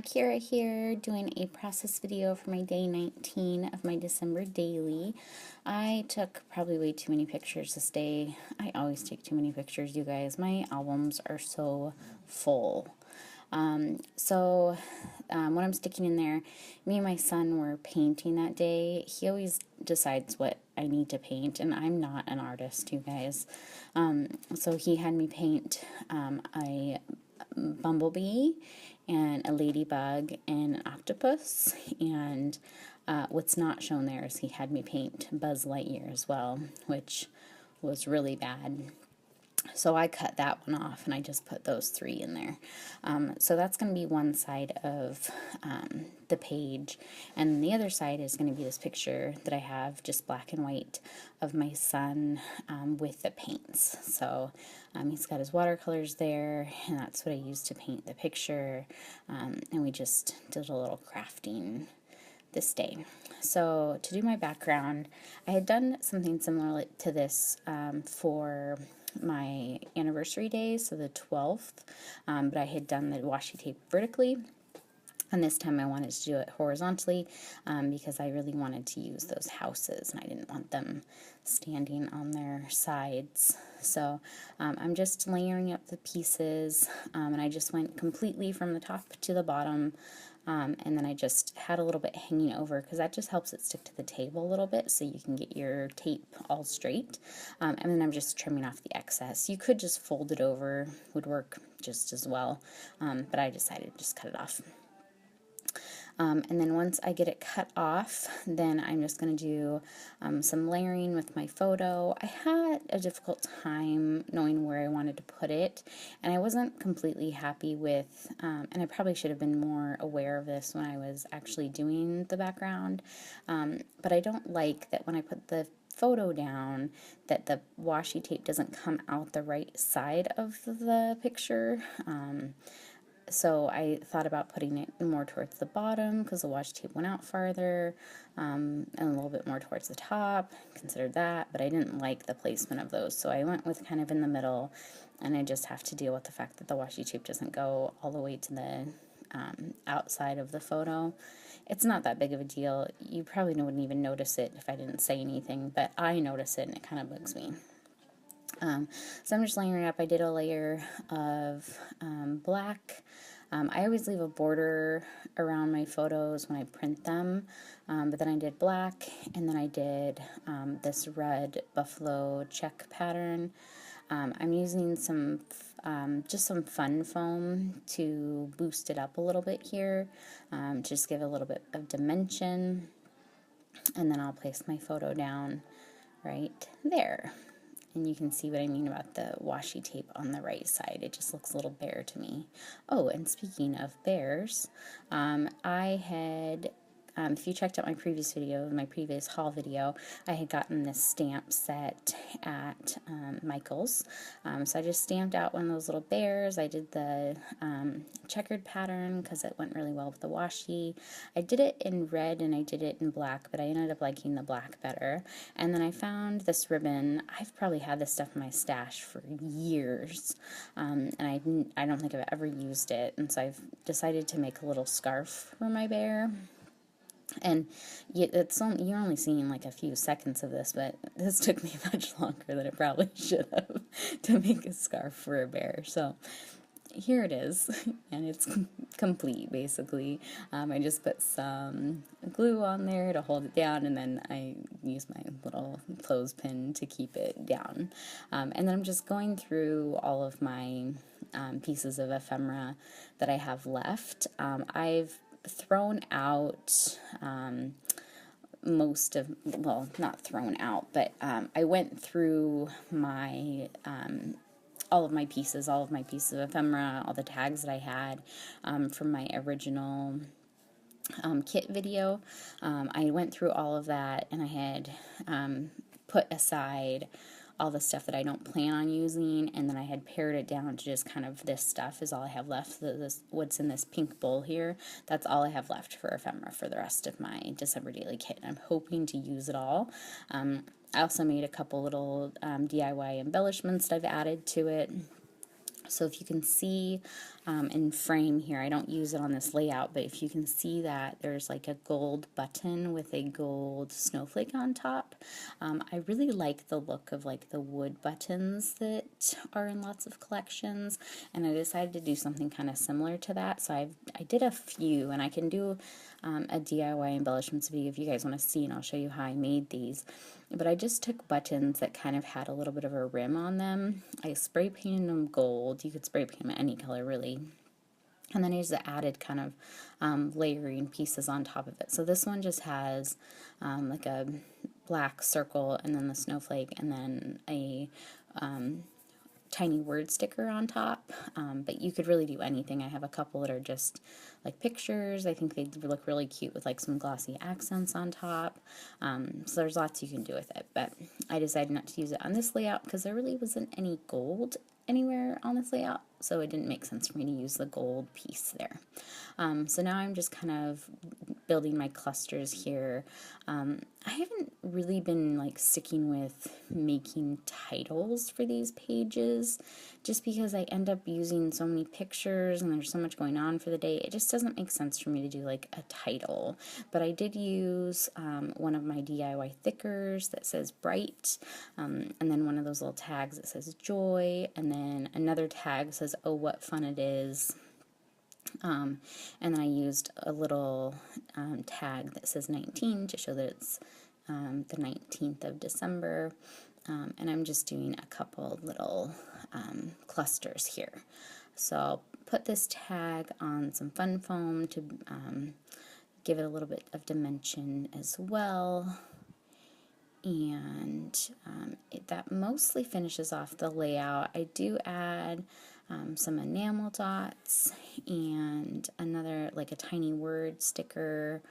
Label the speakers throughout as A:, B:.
A: Kira here, doing a process video for my day 19 of my December daily. I took probably way too many pictures this day. I always take too many pictures, you guys. My albums are so full. What I'm sticking in there, me and my son were painting that day. He always decides what I need to paint, and I'm not an artist, you guys. So he had me paint a bumblebee and a ladybug and an octopus, and what's not shown there is he had me paint Buzz Lightyear as well, which was really bad. So I cut that one off and I just put those three in there. So that's going to be one side of the page, and the other side is going to be this picture that I have, just black and white, of my son with the paints. So he's got his watercolors there, and that's what I used to paint the picture, and we just did a little crafting this day. So to do my background, I had done something similar to this for my anniversary day, so the 12th, but I had done the washi tape vertically, and this time I wanted to do it horizontally because I really wanted to use those houses and I didn't want them standing on their sides. So I'm just layering up the pieces, and I just went completely from the top to the bottom. And then I just had a little bit hanging over because that just helps it stick to the table a little bit so you can get your tape all straight. And then I'm just trimming off the excess. You could just fold it over, would work just as well, but I decided to just cut it off. And then once I get it cut off, then I'm just going to do some layering with my photo. I had a difficult time knowing where I wanted to put it, and I wasn't completely happy with, and I probably should have been more aware of this when I was actually doing the background, but I don't like that when I put the photo down that the washi tape doesn't come out the right side of the picture. So I thought about putting it more towards the bottom because the washi tape went out farther, and a little bit more towards the top. Considered that, but I didn't like the placement of those, so I went with kind of in the middle, and I just have to deal with the fact that the washi tape doesn't go all the way to the outside of the photo. It's not that big of a deal. You probably wouldn't even notice it if I didn't say anything, but I notice it and it kind of bugs me. So I'm just layering it up. I did a layer of black. I always leave a border around my photos when I print them, but then I did black, and then I did this red buffalo check pattern. I'm using some just some fun foam to boost it up a little bit here, just give a little bit of dimension, and then I'll place my photo down right there. And you can see what I mean about the washi tape on the right side. It just looks a little bare to me. Oh, and speaking of bears, I had, if you checked out my previous video, my previous haul video, I had gotten this stamp set at Michael's. So I just stamped out one of those little bears. I did the checkered pattern because it went really well with the washi. I did it in red and I did it in black, but I ended up liking the black better. And then I found this ribbon. I've probably had this stuff in my stash for years, and I don't think I've ever used it, and so I've decided to make a little scarf for my bear. And you're only seeing like a few seconds of this, but this took me much longer than it probably should have to make a scarf for a bear. So here it is, and it's complete basically. I just put some glue on there to hold it down, and then I use my little clothespin to keep it down. And then I'm just going through all of my pieces of ephemera that I have left. I've thrown out most of, well, not thrown out, but I went through my all of my pieces of ephemera, all the tags that I had from my original kit video. I went through all of that, and I had put aside all the stuff that I don't plan on using, and then I had pared it down to just kind of this stuff is all I have left. What's in this pink bowl here, that's all I have left for ephemera for the rest of my December daily kit. I'm hoping to use it all. I also made a couple little DIY embellishments that I've added to it. So if you can see, in frame here. I don't use it on this layout, but if you can see that there's like a gold button with a gold snowflake on top. I really like the look of like the wood buttons that are in lots of collections, and I decided to do something kind of similar to that. So I did a few, and I can do a DIY embellishments video if you guys want to see, and I'll show you how I made these. But I just took buttons that kind of had a little bit of a rim on them. I spray painted them gold. You could spray paint them any color really. And then I just added kind of layering pieces on top of it. So this one just has like a black circle and then the snowflake and then a tiny word sticker on top, but you could really do anything. I have a couple that are just like pictures. I think they look really cute with like some glossy accents on top. So there's lots you can do with it, but I decided not to use it on this layout because there really wasn't any gold anywhere on this layout, so it didn't make sense for me to use the gold piece there. So now I'm just kind of building my clusters here. I haven't really been like sticking with making titles for these pages just because I end up using so many pictures and there's so much going on for the day. It just doesn't make sense for me to do like a title. But I did use one of my DIY thickers that says bright, and then one of those little tags that says joy, and then another tag that says oh what fun it is. And then I used a little tag that says 19 to show that it's the 19th of December. And I'm just doing a couple little clusters here. So I'll put this tag on some fun foam to give it a little bit of dimension as well. And that mostly finishes off the layout. I do add some enamel dots and another like a tiny word sticker.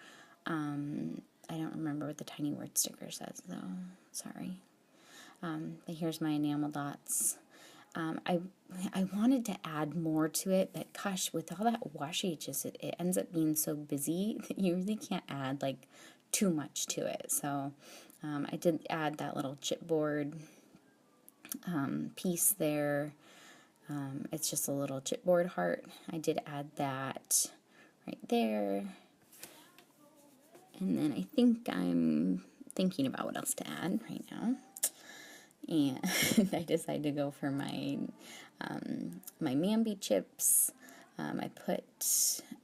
A: I don't remember what the tiny word sticker says though, sorry. But here's my enamel dots. I wanted to add more to it, but gosh, with all that washi, it ends up being so busy that you really can't add like too much to it. So I did add that little chipboard piece there. It's just a little chipboard heart. I did add that right there. And then I think I'm thinking about what else to add right now. And I decided to go for my my Mambi chips. I put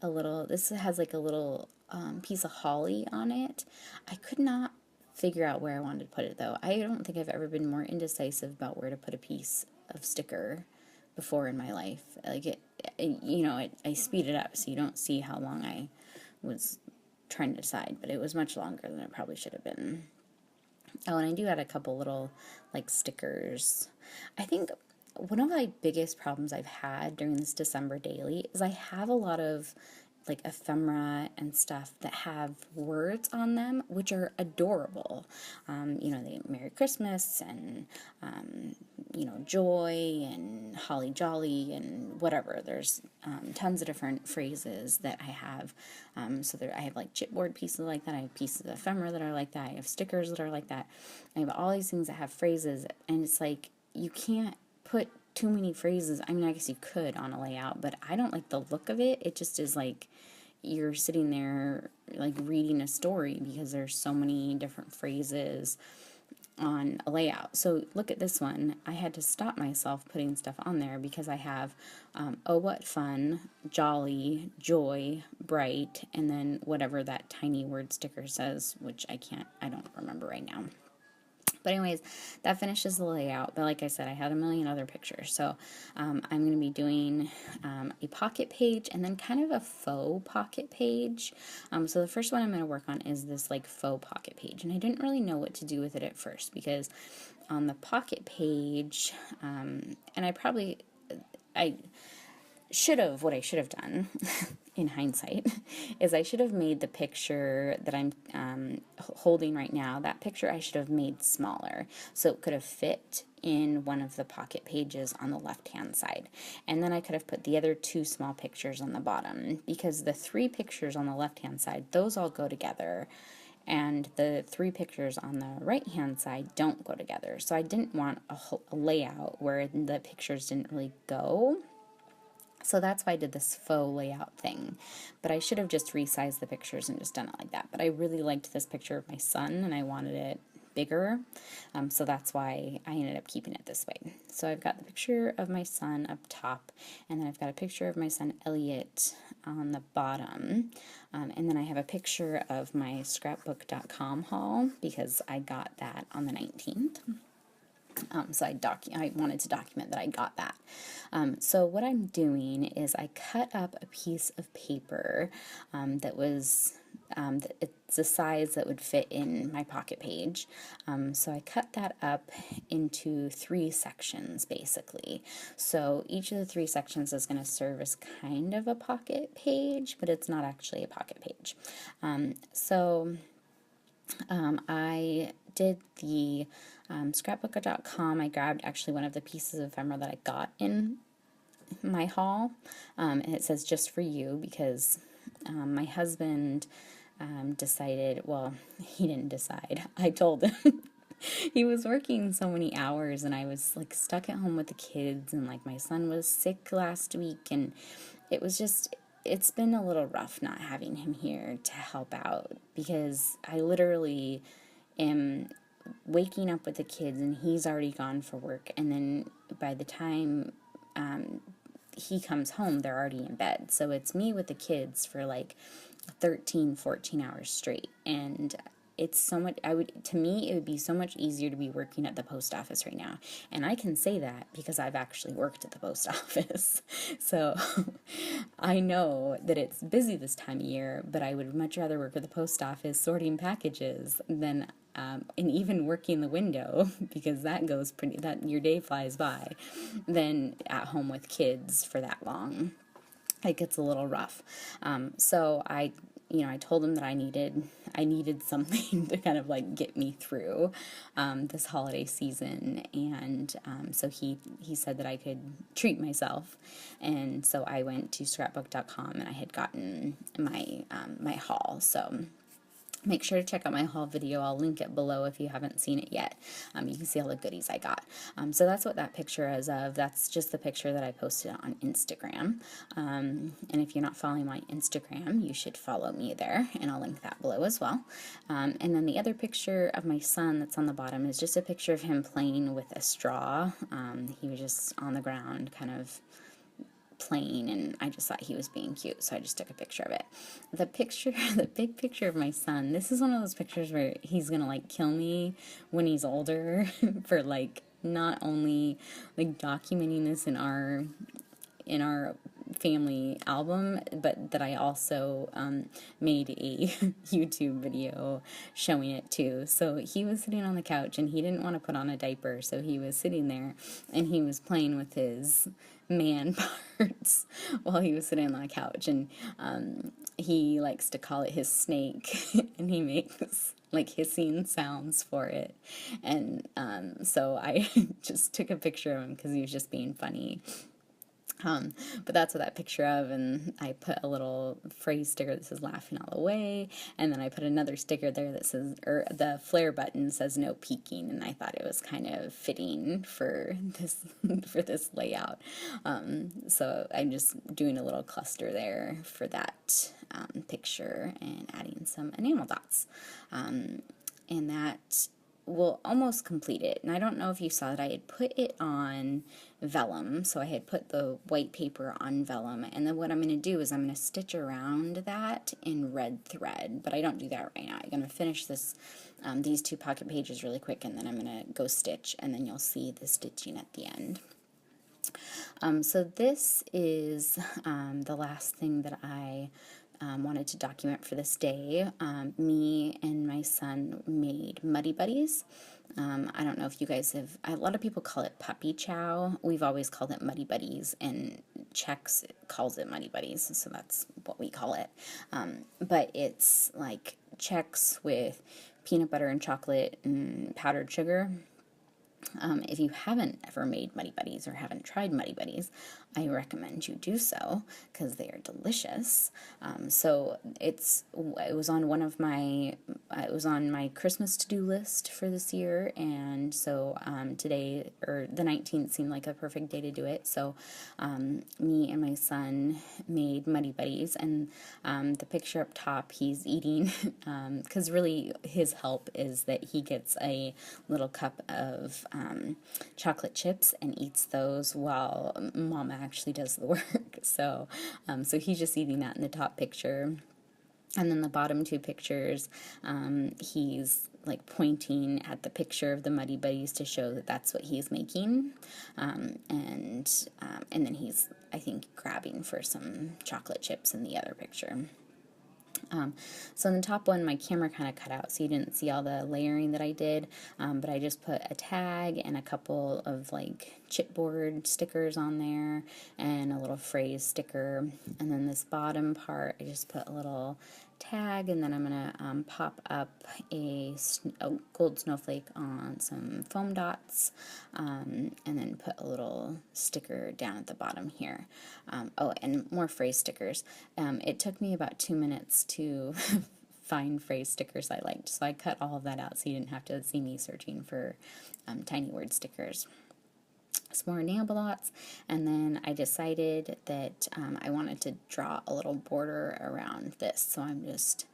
A: a little, this has like a little piece of holly on it. I could not figure out where I wanted to put it though. I don't think I've ever been more indecisive about where to put a piece of sticker before in my life. Like I speed it up so you don't see how long I was trying to decide, but it was much longer than it probably should have been. Oh, and I do add a couple little like stickers. I think one of my biggest problems I've had during this December daily is I have a lot of like ephemera and stuff that have words on them which are adorable. They Merry Christmas and joy and holly jolly and whatever. There's tons of different phrases that I have. So I have like chipboard pieces like that. I have pieces of ephemera that are like that. I have stickers that are like that. I have all these things that have phrases, and it's like you can't put too many phrases. I mean, I guess you could on a layout, but I don't like the look of it. It just is like you're sitting there like reading a story because there's so many different phrases on a layout. So look at this one. I had to stop myself putting stuff on there because I have oh what fun, jolly, joy, bright, and then whatever that tiny word sticker says, which I don't remember right now. But anyways, that finishes the layout. But like I said, I had a million other pictures. So I'm going to be doing a pocket page and then kind of a faux pocket page. So the first one I'm going to work on is this like faux pocket page. And I didn't really know what to do with it at first because on the pocket page, and what I should have done in hindsight is I should have made the picture that I'm holding right now, that picture I should have made smaller so it could have fit in one of the pocket pages on the left hand side, and then I could have put the other two small pictures on the bottom, because the three pictures on the left hand side, those all go together, and the three pictures on the right hand side don't go together. So I didn't want a layout where the pictures didn't really go. So that's why I did this faux layout thing. But I should have just resized the pictures and just done it like that. But I really liked this picture of my son, and I wanted it bigger. So that's why I ended up keeping it this way. So I've got the picture of my son up top, and then I've got a picture of my son Elliot on the bottom. And then I have a picture of my scrapbook.com haul, because I got that on the 19th. So I wanted to document that I got that. So what I'm doing is I cut up a piece of paper that was, it's the size that would fit in my pocket page. So I cut that up into 3 sections, basically. So each of the 3 sections is going to serve as kind of a pocket page, but it's not actually a pocket page. I did the scrapbook.com. I grabbed actually one of the pieces of ephemera that I got in my haul, and it says just for you, because my husband decided, well, he didn't decide. I told him. He was working so many hours, and I was like stuck at home with the kids, and like my son was sick last week, and it was just, it's been a little rough not having him here to help out, because I literally am waking up with the kids and he's already gone for work, and then by the time he comes home they're already in bed, so it's me with the kids for like 13-14 hours straight. And it's so much, to me, it would be so much easier to be working at the post office right now. And I can say that because I've actually worked at the post office. So I know that it's busy this time of year, but I would much rather work at the post office sorting packages than, and even working the window, because that goes pretty, that your day flies by, than at home with kids for that long. It gets a little rough. So I told him that I needed something to kind of like get me through this holiday season, and so he said that I could treat myself, and so I went to scrapbook.com and I had gotten my my haul. So make sure to check out my haul video. I'll link it below if you haven't seen it yet. You can see all the goodies I got. So that's what that picture is of. That's just the picture that I posted on Instagram. And if you're not following my Instagram, you should follow me there, and I'll link that below as well. And then the other picture of my son that's on the bottom is just a picture of him playing with a straw. He was just on the ground, kind of playing, and I just thought he was being cute, so I just took a picture of it. The big picture of my son, this is one of those pictures where he's gonna like kill me when he's older for like not only like documenting this in our family album, but that I also made a YouTube video showing it too. So he was sitting on the couch and he didn't want to put on a diaper, so he was sitting there and he was playing with his man parts while he was sitting on the couch, and he likes to call it his snake and he makes like hissing sounds for it, and so I just took a picture of him because he was just being funny. But that's what that picture of, and I put a little phrase sticker that says laughing all the way, and then I put another sticker there that says, or the flare button says no peeking, and I thought it was kind of fitting for this for this layout. So I'm just doing a little cluster there for that picture and adding some enamel dots, and that will almost complete it. And I don't know if you saw that I had put it on vellum, so I had put the white paper on vellum, and then what I'm going to do is I'm going to stitch around that in red thread, but I don't do that right now. I'm going to finish this these 2 pocket pages really quick, and then I'm going to go stitch, and then you'll see the stitching at the end. So this is the last thing that I wanted to document for this day. Me and my son made Muddy Buddies. I don't know if you guys have, a lot of people call it puppy chow. We've always called it Muddy Buddies, and Chex calls it Muddy Buddies, so that's what we call it. But it's like Chex with peanut butter and chocolate and powdered sugar. If you haven't ever made Muddy Buddies or haven't tried Muddy Buddies, I recommend you do so because they are delicious. So it was on one of my it was on my Christmas to-do list for this year, and so today, or the 19th, seemed like a perfect day to do it. So me and my son made Muddy Buddies, and the picture up top, he's eating because really his help is that he gets a little cup of chocolate chips and eats those while Mama actually does the work. So he's just eating that in the top picture. And then the bottom two pictures, he's like pointing at the picture of the Muddy Buddies to show that that's what he's making. And then he's, I think, grabbing for some chocolate chips in the other picture. So in the top one, my camera kind of cut out, so you didn't see all the layering that I did, but I just put a tag and a couple of like chipboard stickers on there and a little phrase sticker, and then this bottom part, I just put a little tag, and then I'm going to pop up a gold snowflake on some foam dots, and then put a little sticker down at the bottom here. Oh, and more phrase stickers. It took me about 2 minutes to find phrase stickers I liked, so I cut all of that out so you didn't have to see me searching for tiny word stickers. Some more nail blots, and then I decided that I wanted to draw a little border around this, so I'm just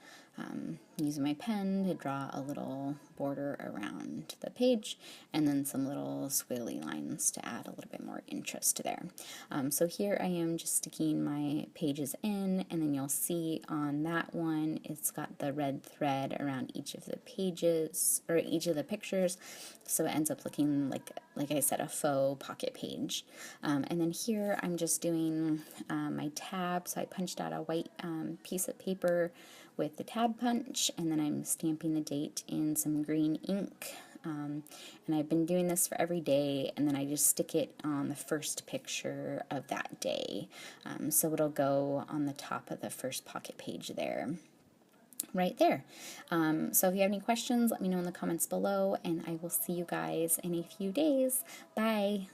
A: using my pen to draw a little border around the page, and then some little squiggly lines to add a little bit more interest to there. So here I am just sticking my pages in, and then you'll see on that one it's got the red thread around each of the pages, or each of the pictures, so it ends up looking like I said, a faux pocket page. And then here I'm just doing my tab, so I punched out a white piece of paper with the tab punch, and then I'm stamping the date in some green ink. And I've been doing this for every day, and then I just stick it on the first picture of that day. So it'll go on the top of the first pocket page there. Right there. So if you have any questions, let me know in the comments below, and I will see you guys in a few days. Bye!